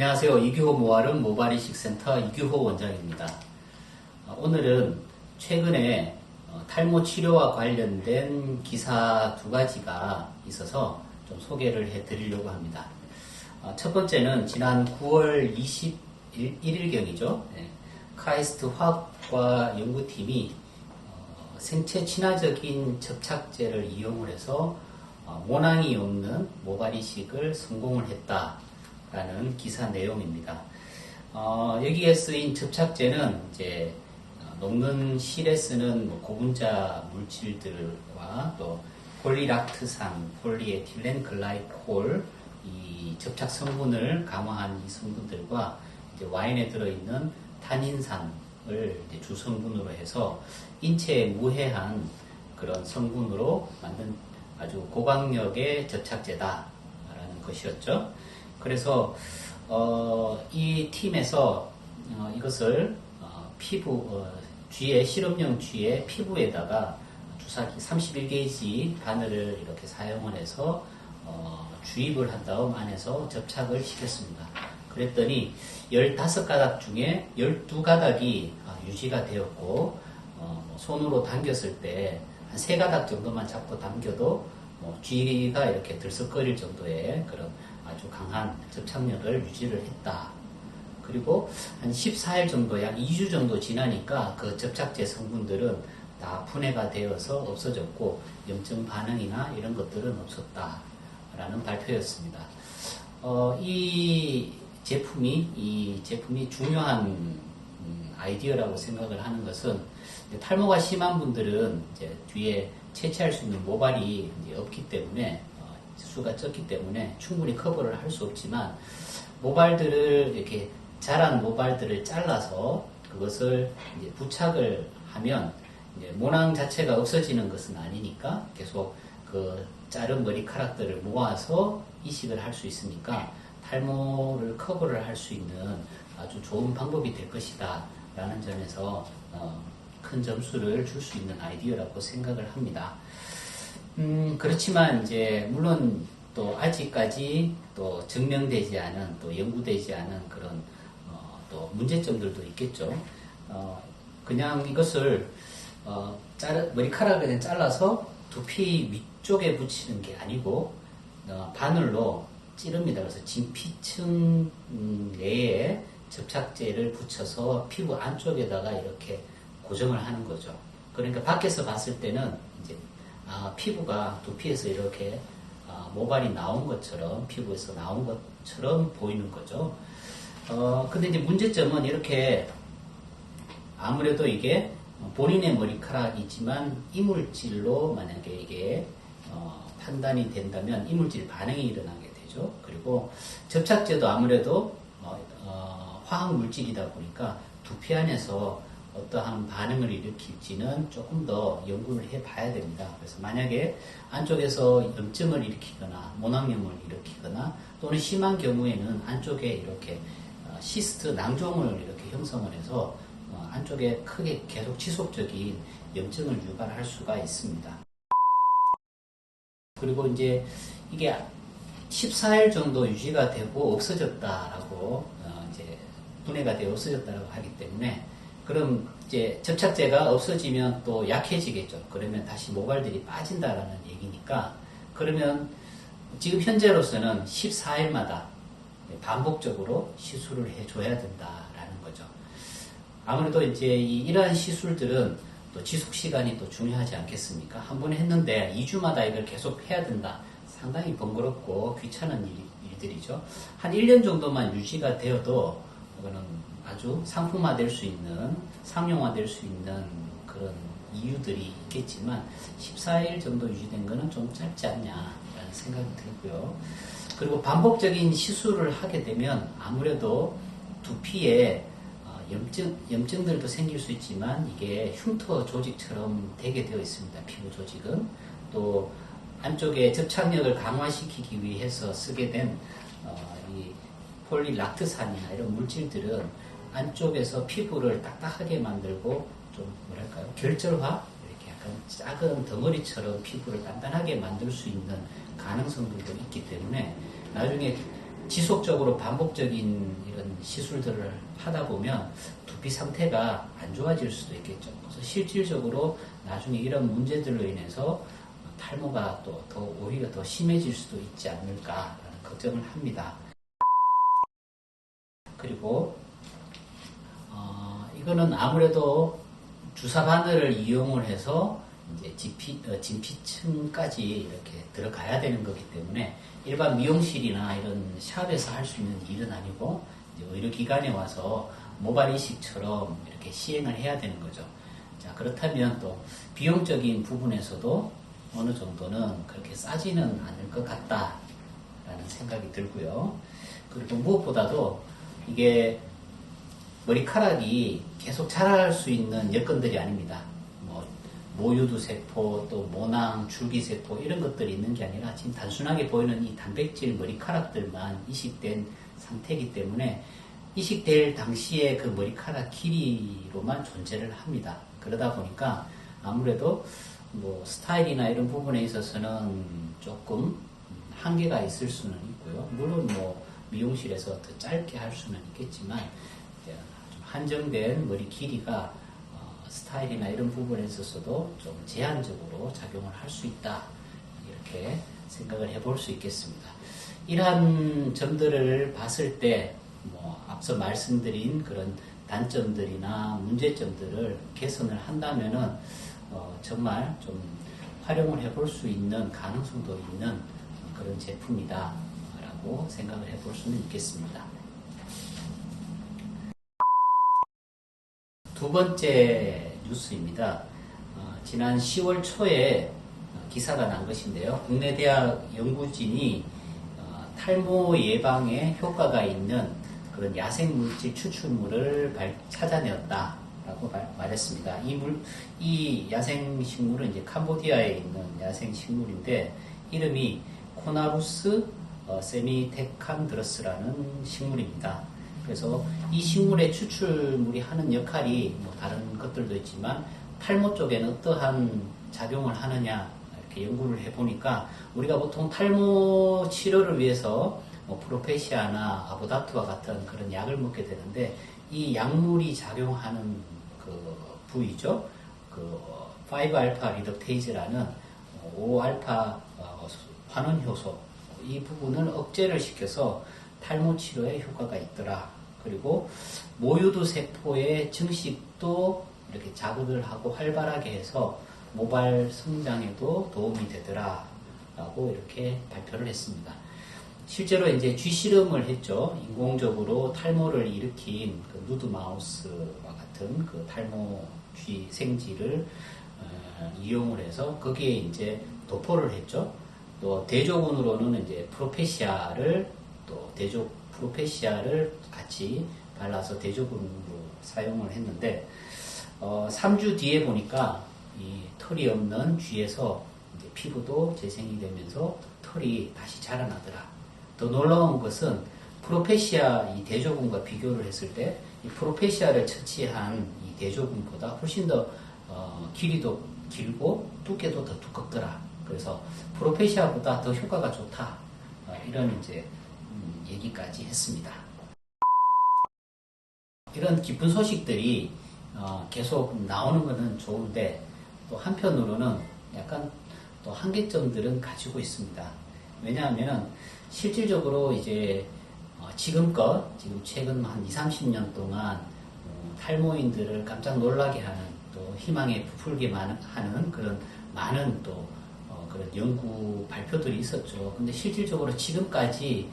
안녕하세요. 이규호 모아름 모발이식센터 이규호 원장입니다. 오늘은 최근에 탈모 치료와 관련된 기사 두 가지가 있어서 좀 소개를 해드리려고 합니다. 첫 번째는 지난 9월 21일경이죠. 카이스트 화학과 연구팀이 생체 친화적인 접착제를 이용을 해서 모낭이 없는 모발이식을 성공을 했다라는 기사 내용입니다. 여기에 쓰인 접착제는 이제 녹는 실에 쓰는 고분자 물질들과 또 폴리락트산, 폴리에틸렌 글라이콜 이 접착 성분을 강화한 이 성분들과 이제 와인에 들어있는 탄닌산을 이제 주성분으로 해서 인체에 무해한 그런 성분으로 만든 아주 고강력의 접착제다라는 것이었죠. 그래서 이 팀에서 이것을 피부 쥐의 실험용 쥐의 피부에다가 주사기 31게이지 바늘을 이렇게 사용을 해서 주입을 한 다음 안에서 접착을 시켰습니다. 그랬더니 15가닥 중에 12가닥이 유지가 되었고 손으로 당겼을 때 한 3가닥 정도만 잡고 당겨도 쥐가 이렇게 들썩거릴 정도의 그런 아주 강한 접착력을 유지를 했다. 그리고 한 14일 정도, 약 2주 정도 지나니까 그 접착제 성분들은 다 분해가 되어서 없어졌고 염증 반응이나 이런 것들은 없었다. 라는 발표였습니다. 이 제품이 중요한 아이디어라고 생각을 하는 것은 탈모가 심한 분들은 이제 뒤에 채취할 수 있는 모발이 이제 없기 때문에 수가 적기 때문에 충분히 커버를 할 수 없지만 모발들을 이렇게 자란 모발들을 잘라서 그것을 이제 부착을 하면 이제 모낭 자체가 없어지는 것은 아니니까 계속 그 자른 머리카락들을 모아서 이식을 할 수 있으니까 탈모를 커버를 할 수 있는 아주 좋은 방법이 될 것이다 라는 점에서 큰 점수를 줄 수 있는 아이디어라고 생각을 합니다. 그렇지만 이제 물론 또 아직까지 또 증명되지 않은 또 연구되지 않은 그런 또 문제점들도 있겠죠. 그냥 이것을 머리카락을 잘라서 두피 위쪽에 붙이는 게 아니고 바늘로 찌릅니다. 그래서 진피층 내에 접착제를 붙여서 피부 안쪽에다가 이렇게 고정을 하는 거죠. 그러니까 밖에서 봤을 때는 이제 피부가 두피에서 이렇게 모발이 나온 것처럼 피부에서 나온 것처럼 보이는 거죠. 근데 이제 문제점은 이렇게 아무래도 이게 본인의 머리카락이지만 이물질로 만약에 이게 판단이 된다면 이물질 반응이 일어나게 되죠. 그리고 접착제도 아무래도 화학 물질이다 보니까 두피 안에서 어떠한 반응을 일으킬지는 조금 더 연구를 해봐야 됩니다. 그래서 만약에 안쪽에서 염증을 일으키거나 모낭염을 일으키거나 또는 심한 경우에는 안쪽에 이렇게 시스트 낭종을 이렇게 형성을 해서 안쪽에 크게 계속 지속적인 염증을 유발할 수가 있습니다. 그리고 이제 이게 14일 정도 유지가 되고 없어졌다라고 이제 분해가 되어 없어졌다라고 하기 때문에 그럼 이제 접착제가 없어지면 또 약해지겠죠. 그러면 다시 모발들이 빠진다라는 얘기니까 그러면 지금 현재로서는 14일마다 반복적으로 시술을 해줘야 된다라는 거죠. 아무래도 이제 이러한 시술들은 또 지속 시간이 또 중요하지 않겠습니까? 한 번 했는데 2주마다 이걸 계속 해야 된다. 상당히 번거롭고 귀찮은 일들이죠. 한 1년 정도만 유지가 되어도 이거는 아주 상품화될 수 있는, 상용화될 수 있는 그런 이유들이 있겠지만 14일 정도 유지된 거는 좀 짧지 않냐라는 생각이 들고요. 그리고 반복적인 시술을 하게 되면 아무래도 두피에 염증들도 생길 수 있지만 이게 흉터 조직처럼 되게 되어 있습니다. 피부 조직은. 또 안쪽에 접착력을 강화시키기 위해서 쓰게 된 이 폴리락트산이나 이런 물질들은 안쪽에서 피부를 딱딱하게 만들고 좀 뭐랄까요 결절화 이렇게 약간 작은 덩어리처럼 피부를 단단하게 만들 수 있는 가능성들도 있기 때문에 나중에 지속적으로 반복적인 이런 시술들을 하다 보면 두피 상태가 안 좋아질 수도 있겠죠. 그래서 실질적으로 나중에 이런 문제들로 인해서 탈모가 또 오히려 더 심해질 수도 있지 않을까라는 걱정을 합니다. 그리고 이거는 아무래도 주사 바늘을 이용을 해서 이제 진피층까지 이렇게 들어가야 되는 거기 때문에 일반 미용실이나 이런 샵에서 할 수 있는 일은 아니고 의료기관에 와서 모발 이식처럼 이렇게 시행을 해야 되는 거죠. 자, 그렇다면 또 비용적인 부분에서도 어느 정도는 그렇게 싸지는 않을 것 같다라는 생각이 들고요. 그리고 무엇보다도 이게 머리카락이 계속 자랄 수 있는 여건들이 아닙니다. 모유두 세포, 또 모낭, 줄기세포 이런 것들이 있는 게 아니라 지금 단순하게 보이는 이 단백질 머리카락들만 이식된 상태이기 때문에 이식될 당시에 그 머리카락 길이로만 존재를 합니다. 그러다 보니까 아무래도 스타일이나 이런 부분에 있어서는 조금 한계가 있을 수는 있고요. 물론 미용실에서 더 짧게 할 수는 있겠지만 좀 한정된 머리 길이가 스타일이나 이런 부분에 있어서도 좀 제한적으로 작용을 할 수 있다. 이렇게 생각을 해볼 수 있겠습니다. 이러한 점들을 봤을 때 앞서 말씀드린 그런 단점들이나 문제점들을 개선을 한다면은 정말 좀 활용을 해볼 수 있는 가능성도 있는 그런 제품이다 라고 생각을 해볼 수는 있겠습니다. 두 번째 뉴스입니다. 지난 10월 초에 기사가 난 것인데요. 국내 대학 연구진이 탈모 예방에 효과가 있는 그런 야생물질 추출물을 찾아내었다라고 말했습니다. 이 야생식물은 이제 캄보디아에 있는 야생식물인데 이름이 코나루스 세미테칸드러스라는 식물입니다. 그래서 이 식물의 추출물이 하는 역할이 다른 것들도 있지만 탈모 쪽에는 어떠한 작용을 하느냐 이렇게 연구를 해보니까 우리가 보통 탈모 치료를 위해서 프로페시아나 아보다트와 같은 그런 약을 먹게 되는데 이 약물이 작용하는 그 부위죠. 그 5알파 리덕테이즈라는 5알파 환원 효소 이 부분을 억제를 시켜서 탈모 치료에 효과가 있더라. 그리고 모유두 세포의 증식도 이렇게 자극을 하고 활발하게 해서 모발 성장에도 도움이 되더라. 라고 이렇게 발표를 했습니다. 실제로 이제 쥐 실험을 했죠. 인공적으로 탈모를 일으킨 그 누드 마우스와 같은 그 탈모 쥐 생쥐를 이용을 해서 거기에 이제 도포를 했죠. 또 대조군으로는 이제 프로페시아를 같이 발라서 대조군으로 사용을 했는데 3주 뒤에 보니까 이 털이 없는 쥐에서 이제 피부도 재생이 되면서 털이 다시 자라나더라. 더 놀라운 것은 프로페시아 이 대조군과 비교를 했을 때 이 프로페시아를 처치한 이 대조군보다 훨씬 더 길이도 길고 두께도 더 두껍더라. 그래서 프로페시아보다 더 효과가 좋다. 이런 이제 얘기까지 했습니다. 이런 기쁜 소식들이 계속 나오는 것은 좋은데 또 한편으로는 약간 또 한계점들은 가지고 있습니다. 왜냐하면 실질적으로 이제 지금 최근 한 20-30년 동안 탈모인들을 깜짝 놀라게 하는 또 희망에 부풀게 하는 그런 많은 또 그런 연구 발표들이 있었죠. 근데 실질적으로 지금까지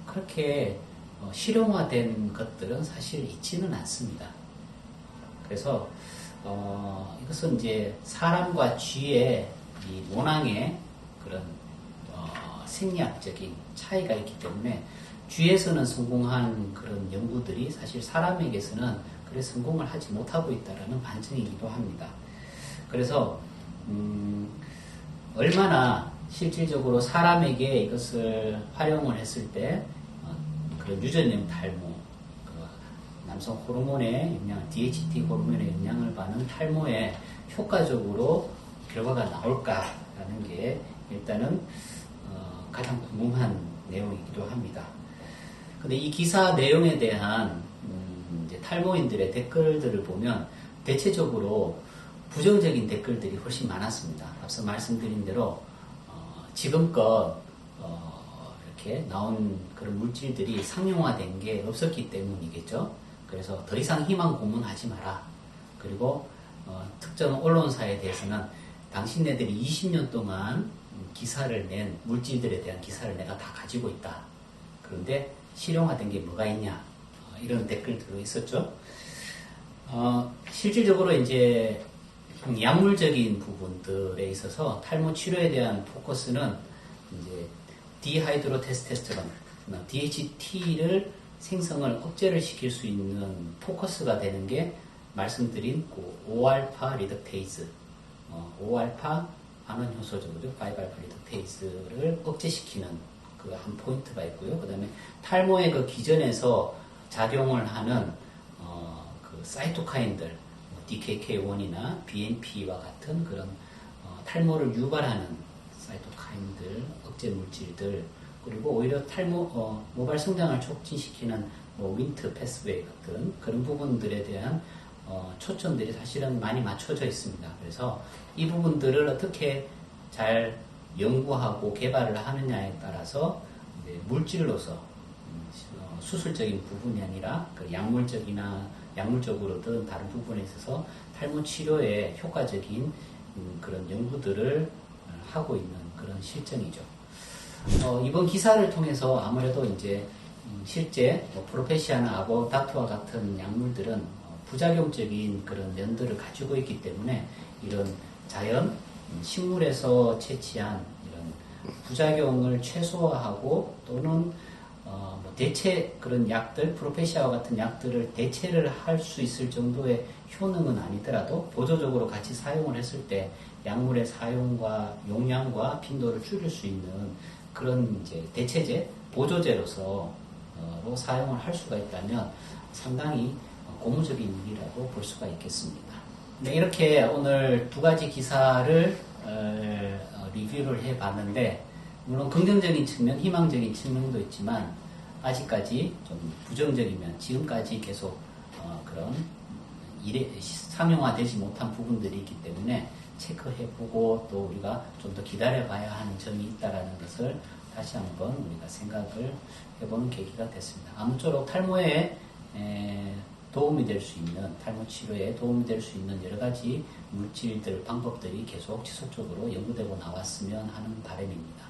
그렇게 실용화된 것들은 사실 있지는 않습니다. 그래서 이것은 이제 사람과 쥐의 이 모낭의 그런 생리학적인 차이가 있기 때문에 쥐에서는 성공한 그런 연구들이 사실 사람에게서는 그래 성공을 하지 못하고 있다는 반증이기도 합니다. 그래서 얼마나 실질적으로 사람에게 이것을 활용을 했을 때 그런 유전형 탈모, 남성 호르몬의 영향, DHT 호르몬의 영향을 받는 탈모에 효과적으로 결과가 나올까라는 게 일단은 가장 궁금한 내용이기도 합니다. 근데 이 기사 내용에 대한 이제 탈모인들의 댓글들을 보면 대체적으로 부정적인 댓글들이 훨씬 많았습니다. 앞서 말씀드린 대로 지금껏 이렇게 나온 그런 물질들이 상용화된 게 없었기 때문이겠죠. 그래서 더 이상 희망 고문하지 마라. 그리고 특정 언론사에 대해서는 당신네들이 20년 동안 기사를 낸 물질들에 대한 기사를 내가 다 가지고 있다. 그런데 실용화된 게 뭐가 있냐? 이런 댓글들도 있었죠. 실질적으로 이제 약물적인 부분들에 있어서 탈모 치료에 대한 포커스는 이제 디하이드로테스토스테론, DHT를 생성을 억제를 시킬 수 있는 포커스가 되는 게 말씀드린 그 5알파 리덕테이즈, 5알파 안원 효소죠, 그죠? 5알파 리덕테이즈를 억제시키는 그 한 포인트가 있고요. 그 다음에 탈모의 그 기전에서 작용을 하는 그 사이토카인들, DKK1이나 BNP와 같은 그런 탈모를 유발하는 사이토카인들, 억제 물질들, 그리고 오히려 탈모 모발 성장을 촉진시키는 윈트 패스웨이 같은 그런 부분들에 대한 초점들이 사실은 많이 맞춰져 있습니다. 그래서 이 부분들을 어떻게 잘 연구하고 개발을 하느냐에 따라서 이제 물질로서 수술적인 부분이 아니라 그 약물적으로든 다른 부분에 있어서 탈모 치료에 효과적인 그런 연구들을 하고 있는 그런 실정이죠. 이번 기사를 통해서 아무래도 이제 실제 프로페시아나 아보닥트와 같은 약물들은 부작용적인 그런 면들을 가지고 있기 때문에 이런 자연 식물에서 채취한 이런 부작용을 최소화하고 또는 대체 그런 약들, 프로페시아와 같은 약들을 대체를 할 수 있을 정도의 효능은 아니더라도 보조적으로 같이 사용을 했을 때 약물의 사용과 용량과 빈도를 줄일 수 있는 그런 이제 대체제, 보조제로서 사용을 할 수가 있다면 상당히 고무적인 일이라고 볼 수가 있겠습니다. 네, 이렇게 오늘 두 가지 기사를 리뷰를 해봤는데 물론 긍정적인 측면, 희망적인 측면도 있지만 아직까지 좀 부정적이면 지금까지 계속 그런 상용화되지 못한 부분들이 있기 때문에 체크해보고 또 우리가 좀 더 기다려봐야 하는 점이 있다는 것을 다시 한번 우리가 생각을 해보는 계기가 됐습니다. 아무쪼록 탈모에 도움이 될 수 있는, 탈모 치료에 도움이 될 수 있는 여러 가지 물질들, 방법들이 계속 지속적으로 연구되고 나왔으면 하는 바람입니다.